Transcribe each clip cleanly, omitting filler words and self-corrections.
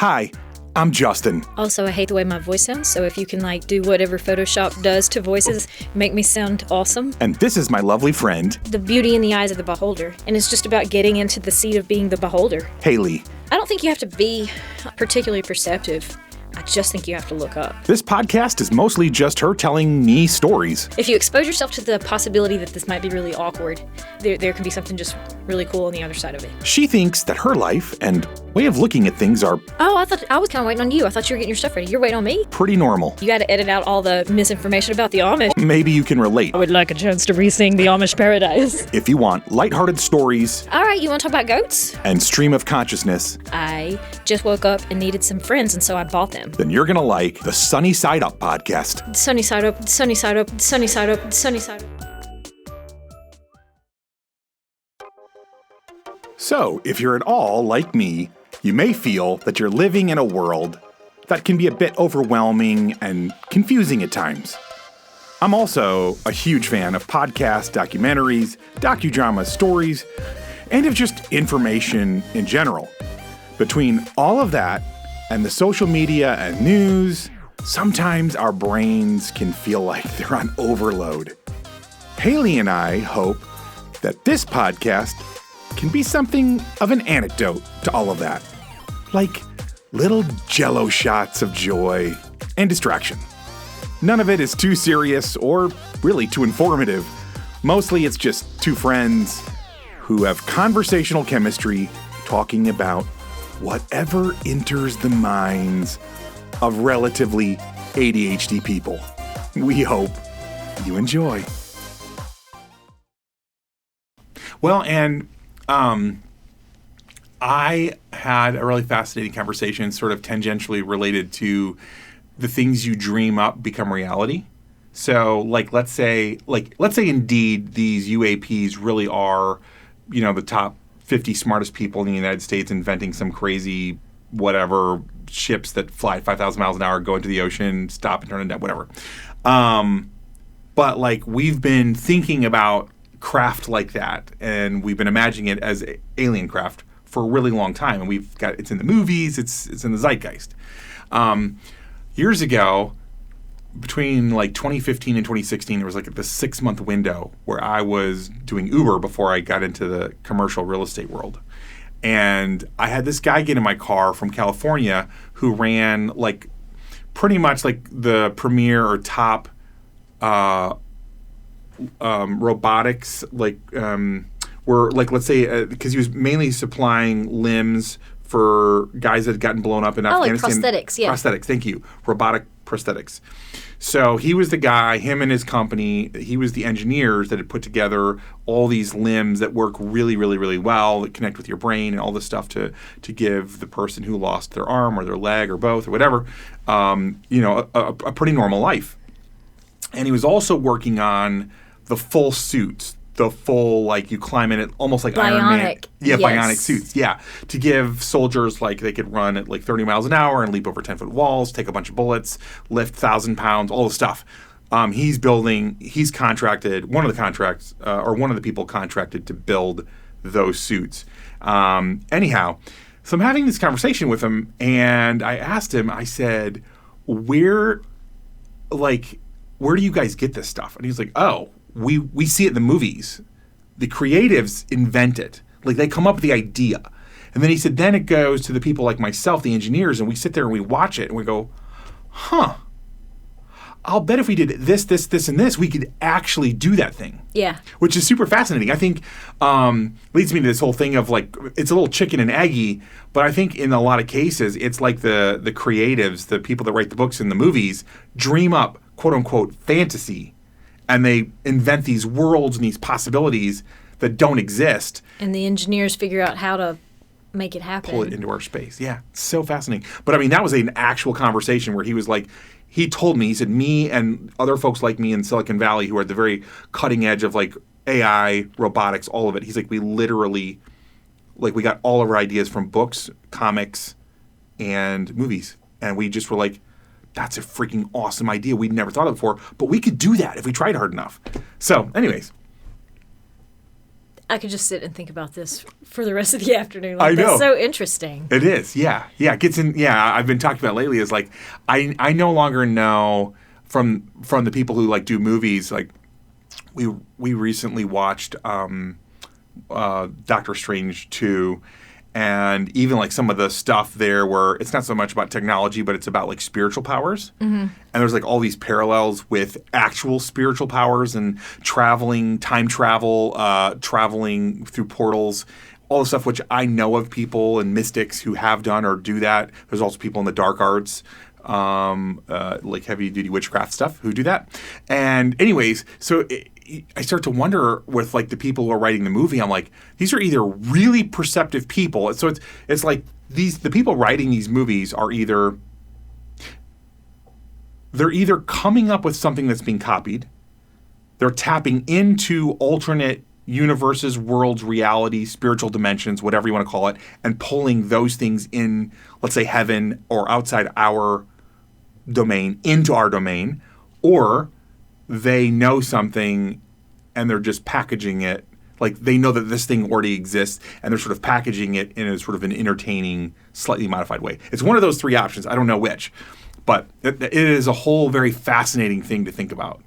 Hi, I'm Justin. Also, I hate the way my voice sounds, so if you can do whatever Photoshop does to voices, make me sound awesome. And this is my lovely friend, The beauty in the eyes of the beholder, and it's just about getting into the seat of being the beholder. Hayley. I don't think you have to be particularly perceptive. I just think you have to look up. This podcast is mostly just her telling me stories. If you expose yourself to the possibility that this might be really awkward, there can be something just really cool on the other side of it. She thinks that her life and way of looking at things are Oh, I was kind of waiting on you. I thought you were getting your stuff ready. You're waiting on me? pretty normal. You got to edit out all the misinformation about the Amish. Maybe you can relate. I would like a chance to re-sing the Amish Paradise. If you want lighthearted stories All right, you want to talk about goats? and stream of consciousness, I just woke up and needed some friends, and so I bought them. then you're going to like the Sunny Side Up podcast. Sunny side up, sunny side up, sunny side up, sunny side up. So, if you're at all like me, you may feel that you're living in a world that can be a bit overwhelming and confusing at times. I'm also a huge fan of podcasts, documentaries, docudramas, stories, and of just information in general. Between all of that and the social media and news, sometimes our brains can feel like they're on overload. Hayley and I hope that this podcast can be something of an antidote to all of that. Like little jello shots of joy and distraction. None of it is too serious or really too informative. Mostly it's just two friends who have conversational chemistry talking about whatever enters the minds of relatively ADHD people. We hope you enjoy. Well, and I had a really fascinating conversation sort of tangentially related to the things you dream up become reality. So let's say indeed these UAPs really are, the top 50 smartest people in the United States inventing some crazy whatever ships that fly 5,000 miles an hour, go into the ocean, stop and turn it down, whatever. But we've been thinking about craft like that, and we've been imagining it as alien craft for a really long time, and it's in the movies, it's in the zeitgeist. Years ago, between 2015 and 2016, there was this 6-month window where I was doing Uber before I got into the commercial real estate world. And I had this guy get in my car from California who ran pretty much the premier or top robotics, let's say, because he was mainly supplying limbs for guys that had gotten blown up in Afghanistan. Prosthetics, yeah. Prosthetics, thank you. Robotic prosthetics. So he was the guy, him and his company, he was the engineers that had put together all these limbs that work really, really, really well, that connect with your brain and all this stuff to give the person who lost their arm or their leg or both or whatever, a pretty normal life. And he was also working on the full suits, the full, you climb in it almost like Iron Man. Yeah, yes. Bionic suits, yeah. To give soldiers, they could run at 30 miles an hour and leap over 10-foot walls, take a bunch of bullets, lift 1,000 pounds, all the stuff. He's contracted, one of the people contracted to build those suits. Anyhow, so I'm having this conversation with him, and I asked him, I said, where do you guys get this stuff? And he's like, oh, we see it in the movies. The creatives invent it. They come up with the idea. And then he said, then it goes to the people like myself, the engineers, and we sit there and we watch it and we go, huh, I'll bet if we did this, and this, we could actually do that thing. Yeah. Which is super fascinating. I think leads me to this whole thing of it's a little chicken and eggy, but I think in a lot of cases, it's the creatives, the people that write the books and the movies, dream up, quote unquote, fantasy. And they invent these worlds and these possibilities that don't exist. And the engineers figure out how to make it happen. Pull it into our space. Yeah, so fascinating. But that was an actual conversation where he was he told me, he said, me and other folks like me in Silicon Valley who are at the very cutting edge of AI, robotics, all of it. He's we literally, we got all of our ideas from books, comics, and movies. And we just were that's a freaking awesome idea. We'd never thought of it before, but we could do that if we tried hard enough. So, anyways. I could just sit and think about this for the rest of the afternoon. I know. That's so interesting. It is, yeah. Yeah, it gets in. Yeah, I've been talking about lately is like, I no longer know from the people who like do movies. Like, we recently watched Doctor Strange 2, and even like some of the stuff there where it's not so much about technology, but it's about like spiritual powers. Mm-hmm. And there's like all these parallels with actual spiritual powers and traveling, time travel, traveling through portals, all the stuff which I know of people and mystics who have done or do that. There's also people in the dark arts, like heavy duty witchcraft stuff who do that. And anyways, so I start to wonder with like the people who are writing the movie, I'm like, these are either really perceptive people. So it's like the people writing these movies are they're either coming up with something that's being copied, they're tapping into alternate universes, worlds, realities, spiritual dimensions, whatever you want to call it, and pulling those things in, let's say heaven or outside our domain into our domain, or they know something and they're just packaging it. Like they know that this thing already exists and they're sort of packaging it in a sort of an entertaining, slightly modified way. It's one of those three options. I don't know which. But it is a whole very fascinating thing to think about,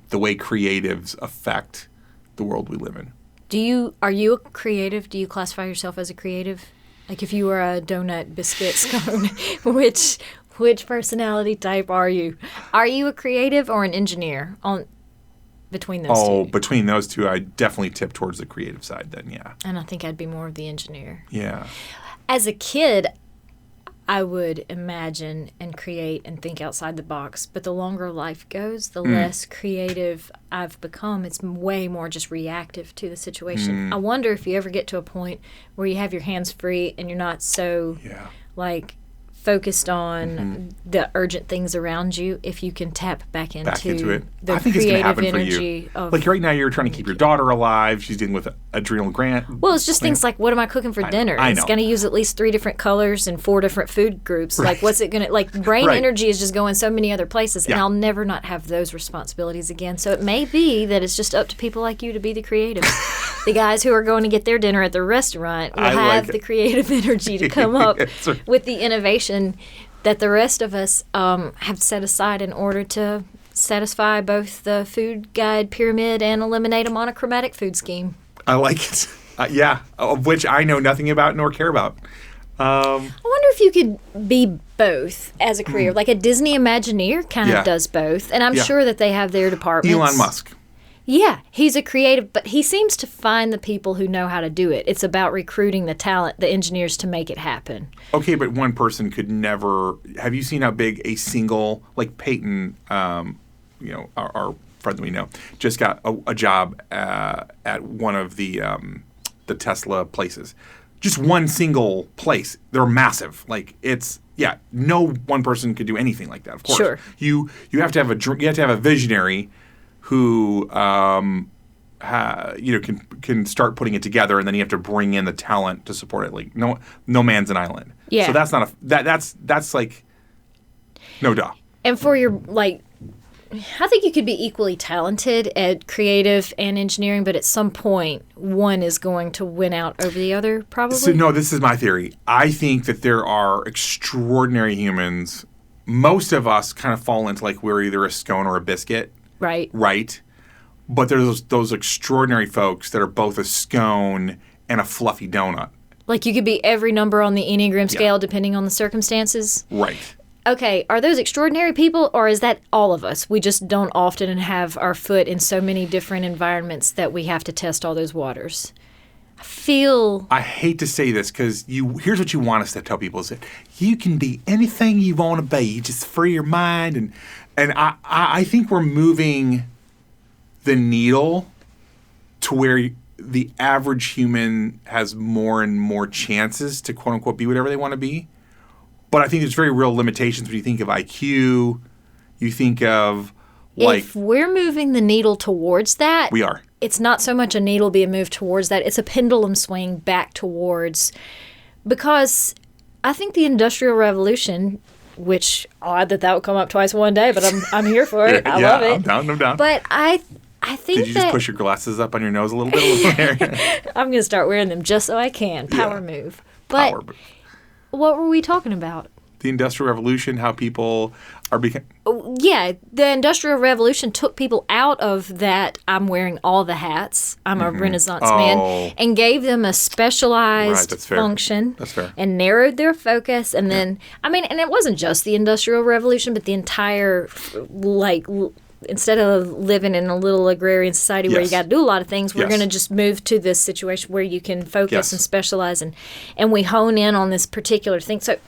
the way creatives affect the world we live in. Are you a creative? Do you classify yourself as a creative? Like if you were a donut biscuit scone, which personality type are you? Are you a creative or an engineer between those two? Oh, between those two, I definitely tip towards the creative side then, yeah. And I think I'd be more of the engineer. Yeah. As a kid, I would imagine and create and think outside the box. But the longer life goes, the less creative I've become. It's way more just reactive to the situation. I wonder if you ever get to a point where you have your hands free and you're not so like focused on the urgent things around you, if you can tap back into it. the I think it's going to happen for energy you. of, like right now, you're trying to keep your daughter alive. She's dealing with adrenal gland. Well, it's just things like, what am I cooking for dinner? I know. It's going to use at least 3 different colors and 4 different food groups. Right. Like, what's it going to, like, brain energy is just going so many other places, and I'll never not have those responsibilities again. So it may be that it's just up to people like you to be the creative. The guys who are going to get their dinner at the restaurant will have the creative energy to come up with the innovation that the rest of us have set aside in order to satisfy both the food guide pyramid and eliminate a monochromatic food scheme. I like it. Of which I know nothing about nor care about. I wonder if you could be both as a career. Like a Disney Imagineer kind of does both. And I'm sure that they have their departments. Elon Musk. Yeah, he's a creative, but he seems to find the people who know how to do it. It's about recruiting the talent, the engineers, to make it happen. Okay, but one person could never. Have you seen how big a single, like Peyton, our friend that we know, just got a job at one of the Tesla places. Just one single place. They're massive. Like it's no one person could do anything like that. Of course, sure. You have to have a visionary who can start putting it together, and then you have to bring in the talent to support it. Like no man's an island. Yeah. So that's not that's like no duh. And for your I think you could be equally talented at creative and engineering, but at some point one is going to win out over the other, probably. So no, this is my theory. I think that there are extraordinary humans. Most of us kind of fall into like we're either a scone or a biscuit. Right. But there's those extraordinary folks that are both a scone and a fluffy donut. Like you could be every number on the Enneagram scale depending on the circumstances? Right. Okay, are those extraordinary people, or is that all of us? We just don't often have our foot in so many different environments that we have to test all those waters. I hate to say this because here's what you want us to tell people is that you can be anything you want to be. You just free your mind and I think we're moving the needle to where the average human has more and more chances to quote unquote be whatever they want to be. But I think there's very real limitations when you think of IQ, you think of like... If we're moving the needle towards that... We are. It's not so much a needle being moved towards that. It's a pendulum swing back towards... Because I think the Industrial Revolution... Which, odd that would come up twice one day, but I'm here for it. I love it. I'm down. But I I think Did you just push your glasses up on your nose a little bit? I'm going to start wearing them just so I can. Power move. But what were we talking about? The Industrial Revolution, how people are becoming... Yeah, the Industrial Revolution took people out of that I'm wearing all the hats, I'm a Renaissance man, and gave them a specialized function. That's fair. And narrowed their focus. And then, and it wasn't just the Industrial Revolution, but the entire, instead of living in a little agrarian society where you got to do a lot of things, we're going to just move to this situation where you can focus and specialize, and we hone in on this particular thing. So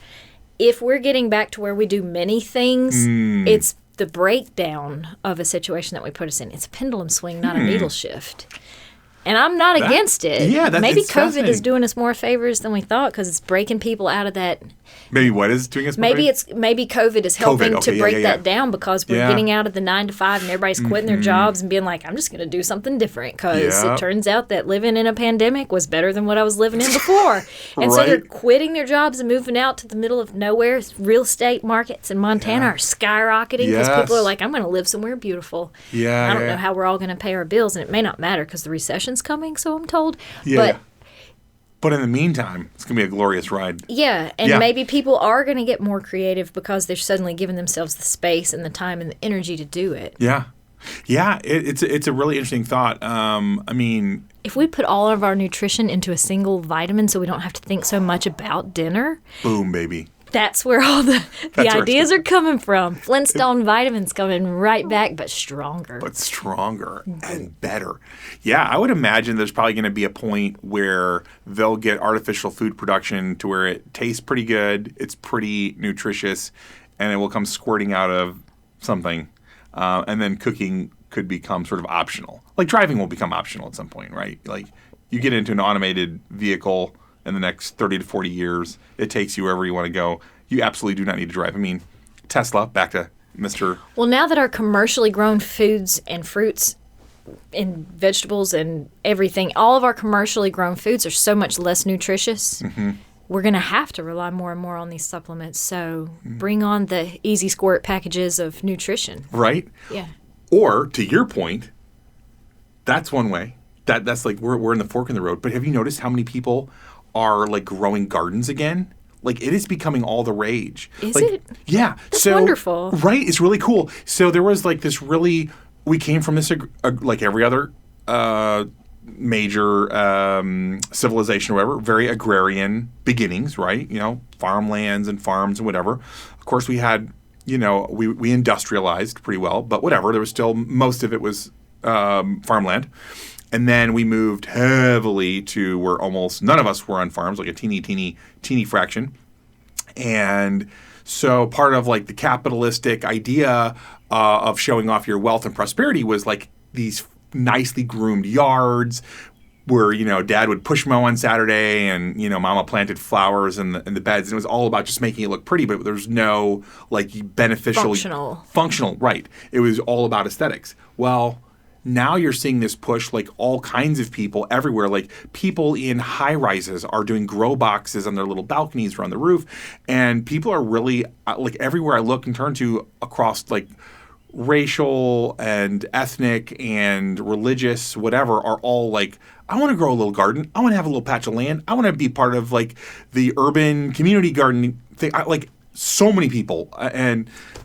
if we're getting back to where we do many things, it's the breakdown of a situation that we put us in. It's a pendulum swing, not a needle shift. And I'm not against it. Yeah, maybe COVID is doing us more favors than we thought because it's breaking people out of that. Maybe what is doing us more favors? Maybe COVID is helping to break that down because we're getting out of the 9 to 5 and everybody's quitting their jobs and being like, I'm just going to do something different because it turns out that living in a pandemic was better than what I was living in before. And so they're quitting their jobs and moving out to the middle of nowhere. Real estate markets in Montana are skyrocketing because people are like, I'm going to live somewhere beautiful. I don't know how we're all going to pay our bills, and it may not matter because the recession's coming, so I'm told. But in the meantime, it's going to be a glorious ride. Yeah, and maybe people are going to get more creative because they're suddenly giving themselves the space and the time and the energy to do it. Yeah. Yeah, it's a really interesting thought. If we put all of our nutrition into a single vitamin so we don't have to think so much about dinner. Boom, baby. That's where all the ideas are coming from. Flintstone vitamins coming right back, but stronger. And better. Yeah, I would imagine there's probably going to be a point where they'll get artificial food production to where it tastes pretty good, it's pretty nutritious, and it will come squirting out of something. And then cooking could become sort of optional. Like driving will become optional at some point, right? Like you get into an automated vehicle in the next 30 to 40 years, it takes you wherever you want to go. You absolutely do not need to drive. Tesla, back to Mr. Well, now that our commercially grown foods and fruits and vegetables and everything, all of our commercially grown foods are so much less nutritious. We're going to have to rely more and more on these supplements. So bring on the easy squirt packages of nutrition. Right? Yeah. Or, to your point, that's one way. That's like we're in the fork in the road. But have you noticed how many people are like growing gardens again? Like it is becoming all the rage. Is it? Yeah. That's wonderful. Right. It's really cool. So there was like this we came from this, like every other major civilization or whatever, very agrarian beginnings, right? Farmlands and farms and whatever. Of course, we had, we industrialized pretty well, but whatever. There was still, most of it was farmland. And then we moved heavily to where almost none of us were on farms, like a teeny fraction. And so part of like the capitalistic idea of showing off your wealth and prosperity was like these nicely groomed yards where, dad would push mow on Saturday and, mama planted flowers in the beds. And it was all about just making it look pretty, but there's no like beneficial. Functional, right. It was all about aesthetics. Well, now you're seeing this push, like all kinds of people everywhere. Like people in high rises are doing grow boxes on their little balconies or on the roof. And people are really, like everywhere I look and turn to across like racial and ethnic and religious, whatever, are all like, I want to grow a little garden. I want to have a little patch of land. I want to be part of like the urban community gardening thing. So many people. So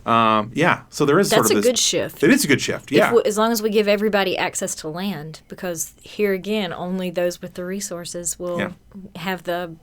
there is That's a good shift. It is a good shift, yeah. As long as we give everybody access to land, because here again, only those with the resources will have the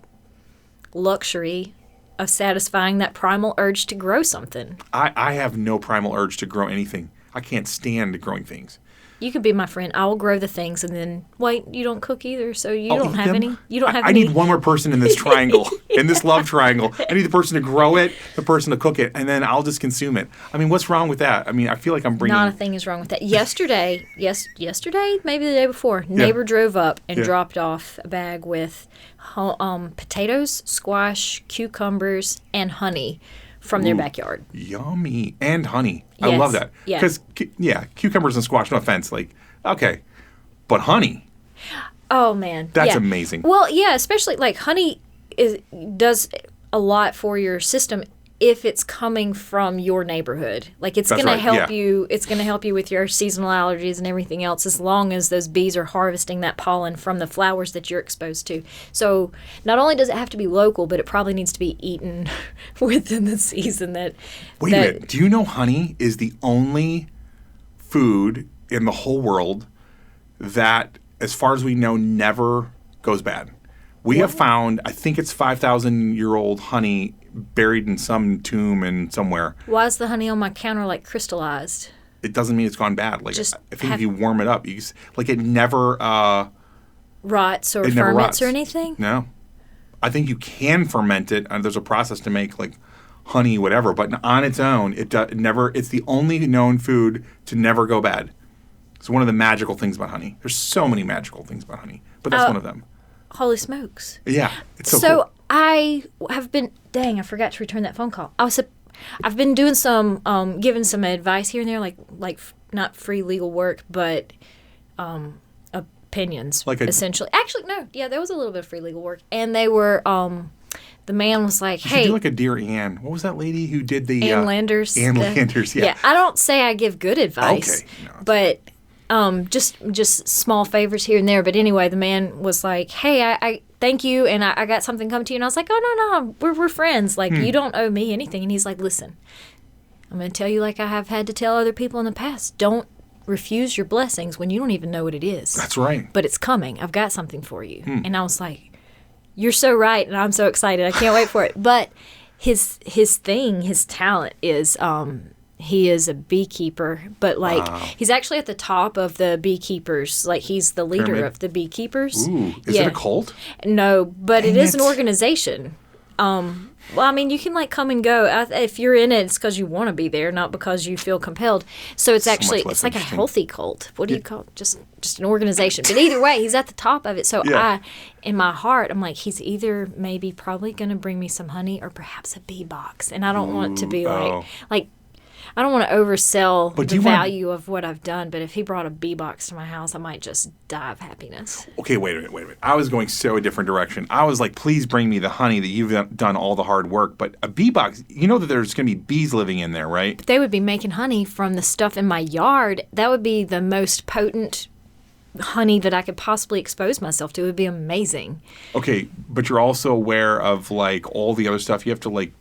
luxury of satisfying that primal urge to grow something. I have no primal urge to grow anything. I can't stand growing things. You could be my friend. I will grow the things, and then wait. You don't cook either, so you don't have any. You don't have any. I need one more person in this triangle, in this love triangle. I need the person to grow it, the person to cook it, and then I'll just consume it. What's wrong with that? I feel like I'm bringing. Not a thing is wrong with that. Yesterday, maybe the day before, neighbor drove up and dropped off a bag with potatoes, squash, cucumbers, and honey from their backyard. Yummy. And honey. Yes. I love that. Because, cucumbers and squash, no offense, okay. But honey. Oh, man. That's amazing. Well, yeah, especially, honey does a lot for your system if it's coming from your neighborhood. Like, it's going to help you. It's going to help you with your seasonal allergies and everything else, as long as those bees are harvesting that pollen from the flowers that you're exposed to. So not only does it have to be local, but it probably needs to be eaten within the season. Wait a minute. Do you know honey is the only food in the whole world that, as far as we know, never goes bad? We have found, I think it's 5,000-year-old honey buried in some tomb and somewhere. Why is the honey on my counter like crystallized? It doesn't mean it's gone bad. Like, I think if you warm it up, it never rots or ferments or anything. No, I think you can ferment it, and there's a process to make like honey, whatever. But on its own, it never. It's the only known food to never go bad. It's one of the magical things about honey. There's so many magical things about honey, but that's one of them. Holy smokes. Yeah. It's so cool. I have been, I forgot to return that phone call. I've been doing some, giving some advice here and there, like not free legal work, but opinions, essentially. Actually, no. Yeah, there was a little bit of free legal work. And they were, the man was like, hey. You should do like a Dear Ann. What was that lady who did the... Ann Landers. Ann Landers, yeah. Yeah, I don't say I give good advice. Okay. No, but... just small favors here and there. But anyway, the man was like, hey, I thank you, and I got something come to you. And I was like, oh, no, we're friends. Like, you don't owe me anything. And he's like, listen, I'm going to tell you like I have had to tell other people in the past. Don't refuse your blessings when you don't even know what it is. That's right. But it's coming. I've got something for you. And I was like, you're so right, and I'm so excited. I can't wait for it. But his talent is... he is a beekeeper, but he's actually at the top of the beekeepers. Like, he's the leader Pyramid? Of the beekeepers. Ooh, is it a cult? No, but it is an organization. Well, I mean, you can come and go. If you're in it, it's because you want to be there, not because you feel compelled. So it's actually like a healthy cult. What do you call it? Just an organization. But either way, he's at the top of it. So in my heart, I'm like, he's either probably going to bring me some honey or perhaps a bee box, and I don't want it to be like. I don't want to oversell the value of what I've done, but if he brought a bee box to my house, I might just die of happiness. Okay, wait a minute. I was going so a different direction. I was like, please bring me the honey that you've done all the hard work. But a bee box, you know that there's going to be bees living in there, right? But they would be making honey from the stuff in my yard. That would be the most potent honey that I could possibly expose myself to. It would be amazing. Okay, but you're also aware of all the other stuff you have to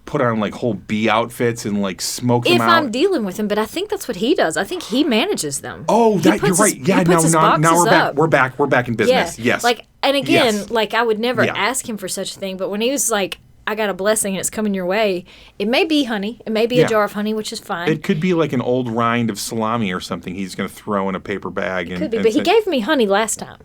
put on whole bee outfits and smoke them out. If I'm dealing with them, but I think that's what he does. I think he manages them. Oh, you're right. Yeah, now we're back. We're back in business. Yeah. Yes. And again, I would never ask him for such a thing, but when he was like, I got a blessing and it's coming your way, it may be honey. It may be a jar of honey, which is fine. It could be like an old rind of salami or something he's going to throw in a paper bag. It could be, but he gave me honey last time.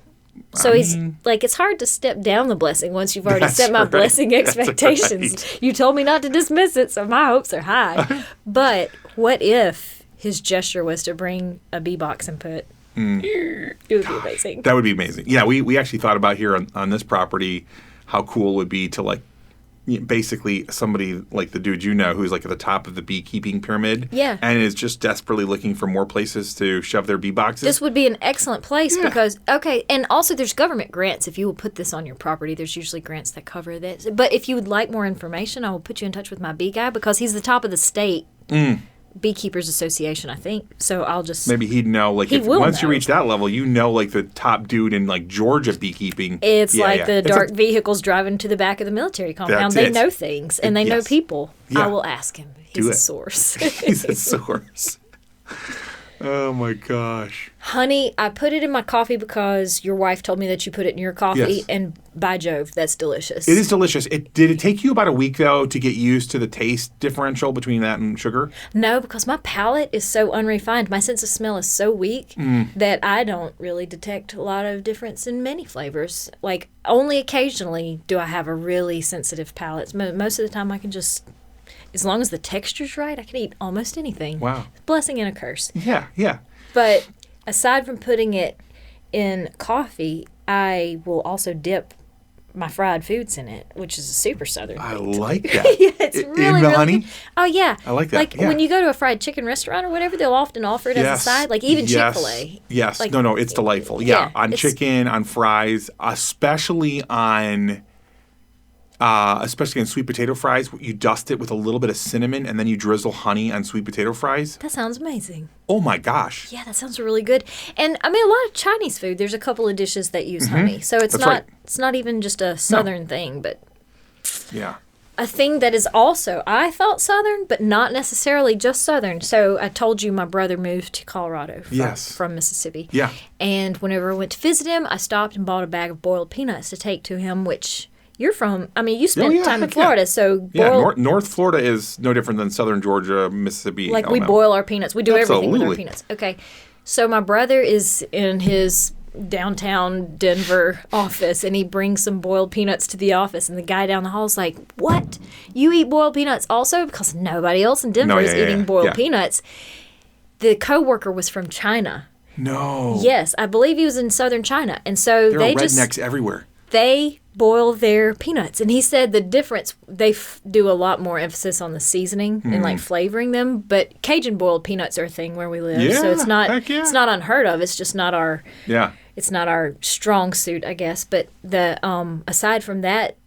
So he's it's hard to step down the blessing once you've already set my blessing expectations. Right. You told me not to dismiss it, so my hopes are high. But what if his gesture was to bring a bee box and put... It would be amazing. That would be amazing. Yeah, we actually thought about here on this property how cool it would be to basically somebody like the dude who's at the top of the beekeeping pyramid and is just desperately looking for more places to shove their bee boxes. This would be an excellent place because, and also there's government grants. If you will put this on your property, there's usually grants that cover this. But if you would like more information, I will put you in touch with my bee guy because he's the top of the state Beekeepers Association, I think. So I'll just... Maybe he'd know, once you reach that level, the top dude in, Georgia beekeeping. It's the dark vehicles driving to the back of the military compound. They know things, and they know people. Yeah. I will ask him. He's a source. He's a source. Oh, my gosh. Honey, I put it in my coffee because your wife told me that you put it in your coffee, and by Jove, that's delicious. It is delicious. Did it take you about a week, though, to get used to the taste differential between that and sugar? No, because my palate is so unrefined. My sense of smell is so weak that I don't really detect a lot of difference in many flavors. Only occasionally do I have a really sensitive palate. Most of the time, I can just... As long as the texture's right, I can eat almost anything. Wow. Blessing and a curse. Yeah, yeah. But aside from putting it in coffee, I will also dip my fried foods in it, which is a super southern thing. I like that. Yeah, it's really, in the really honey? Good. Oh, yeah. I like that. When you go to a fried chicken restaurant or whatever, they'll often offer it as a side, even Chick-fil-A. Yes. No, it's delightful. Yeah, on chicken, on fries, especially on... especially in sweet potato fries. You dust it with a little bit of cinnamon, and then you drizzle honey on sweet potato fries. That sounds amazing. Oh, my gosh. Yeah, that sounds really good. And, I mean, a lot of Chinese food, there's a couple of dishes that use honey. So it's it's not even just a Southern thing, but... Yeah. A thing that is also, I thought Southern, but not necessarily just Southern. So I told you my brother moved to Colorado from Mississippi. Yeah. And whenever I went to visit him, I stopped and bought a bag of boiled peanuts to take to him, which you're from. I mean, you spent time in Florida, so North Florida is no different than Southern Georgia, Mississippi. Like we boil our peanuts. We do everything with our peanuts. Okay. So my brother is in his downtown Denver office, and he brings some boiled peanuts to the office, and the guy down the hall is like, "What? You eat boiled peanuts also?" Because nobody else in Denver is eating boiled peanuts. The coworker was from China. No. Yes, I believe he was in southern China, and so there are rednecks everywhere. They boil their peanuts, and he said the difference, they do a lot more emphasis on the seasoning and like flavoring them, but Cajun boiled peanuts are a thing where we live, so it's not unheard of. It's just not our it's not our strong suit, I guess. But the aside from that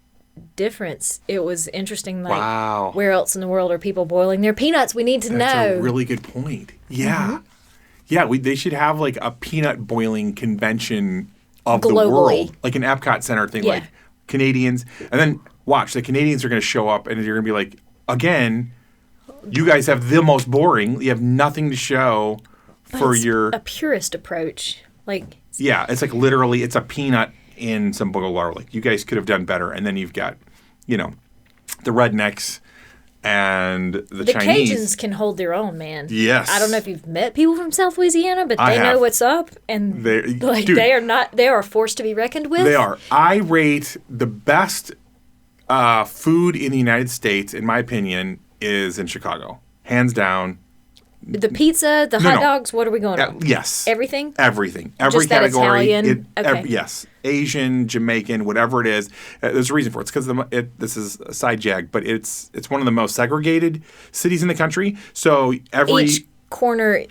difference, it was interesting. Like, where else in the world are people boiling their peanuts? We need to know. That's a really good point. Yeah, they should have like a peanut boiling convention of globally. The world, like an Epcot Center thing, like Canadians. And then watch, the Canadians are going to show up, and you're going to be like, again, you guys have the most boring. You have nothing to show for a purist approach. Like, yeah, it's like literally, it's a peanut in some boiled water. Like, you guys could have done better. And then you've got, the rednecks and the Chinese. The Cajuns can hold their own, man. Yes. I don't know if you've met people from South Louisiana, but they know what's up, and they are a force to be reckoned with. They are. I rate the best food in the United States, in my opinion, is in Chicago. Hands down. The pizza, the hot dogs, what are we going on? Yes. Everything? Everything. Every just category. That Italian? Yes. Asian, Jamaican, whatever it is. There's a reason for it. It's because this is a side jag, but it's one of the most segregated cities in the country. So each corner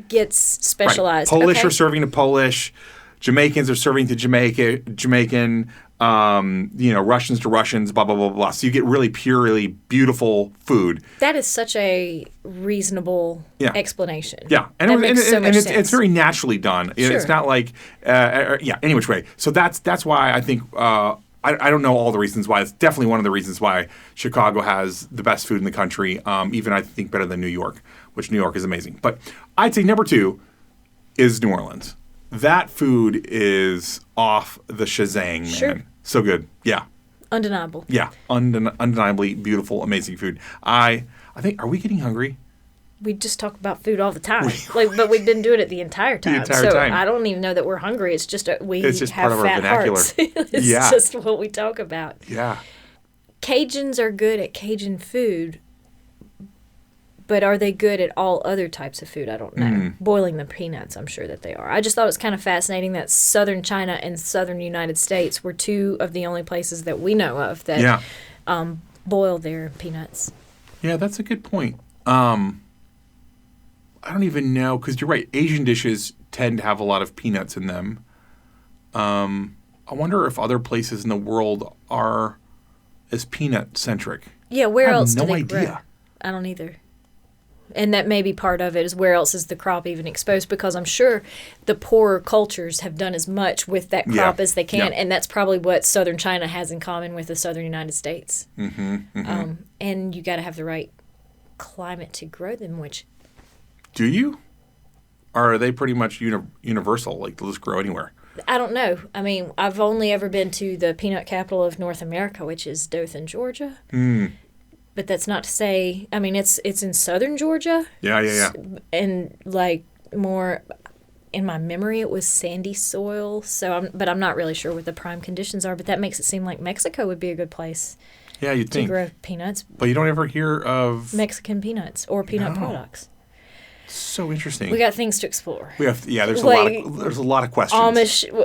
gets specialized. Right. Polish are serving to Polish. Jamaicans are serving to Jamaican. Russians to Russians, blah, blah, blah, blah. So you get really purely beautiful food. That is such a reasonable explanation. Yeah. And it's very naturally done. Sure. It's not like, any which way. So that's why I think, I don't know all the reasons why. It's definitely one of the reasons why Chicago has the best food in the country, even I think better than New York, which New York is amazing. But I'd say number 2 is New Orleans. That food is off the shazang, man. Sure. So good. Yeah. Undeniable. Yeah. Undeniably beautiful, amazing food. I think, are we getting hungry? We just talk about food all the time. But we've been doing it the entire time. I don't even know that we're hungry. It's just it's just have part of our vernacular. Hearts. It's just what we talk about. Yeah. Cajuns are good at Cajun food. But are they good at all other types of food? I don't know. Boiling the peanuts, I'm sure that they are. I just thought it was kind of fascinating that southern China and southern United States were 2 of the only places that we know of that boil their peanuts. Yeah, that's a good point. I don't even know, because you're right. Asian dishes tend to have a lot of peanuts in them. I wonder if other places in the world are as peanut-centric. Yeah, where else do they grow? I have no idea. I don't either. And that may be part of it, is where else is the crop even exposed? Because I'm sure the poorer cultures have done as much with that crop as they can. And that's probably what southern China has in common with the southern United States. And you got to have the right climate to grow them, which... Do you? Or are they pretty much universal, like they'll just grow anywhere? I don't know. I mean, I've only ever been to the peanut capital of North America, which is Dothan, Georgia. But that's not to say, I mean, it's in southern Georgia. Yeah. And like more, in my memory, it was sandy soil. But I'm not really sure what the prime conditions are. But that makes it seem like Mexico would be a good place. Yeah, you'd think. To grow peanuts. But you don't ever hear of Mexican peanuts or peanut products. So interesting. We got things to explore. There's a lot of questions.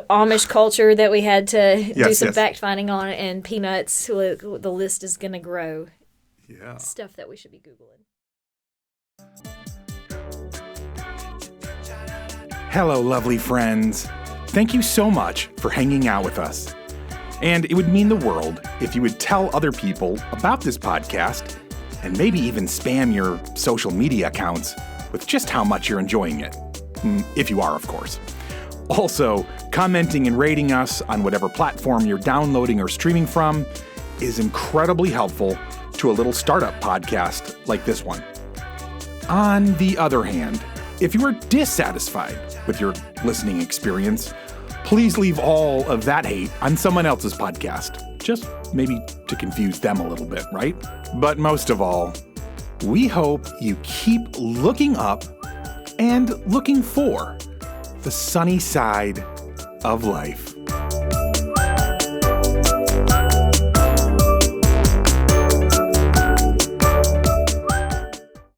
Amish culture that we had to do some fact finding on, and peanuts. The list is going to grow. Yeah. Stuff that we should be Googling. Hello, lovely friends. Thank you so much for hanging out with us. And it would mean the world if you would tell other people about this podcast and maybe even spam your social media accounts with just how much you're enjoying it. If you are, of course. Also, commenting and rating us on whatever platform you're downloading or streaming from is incredibly helpful to a little startup podcast like this one. On the other hand, if you are dissatisfied with your listening experience, please leave all of that hate on someone else's podcast. Just maybe to confuse them a little bit, right? But most of all, we hope you keep looking up and looking for the sunny side of life.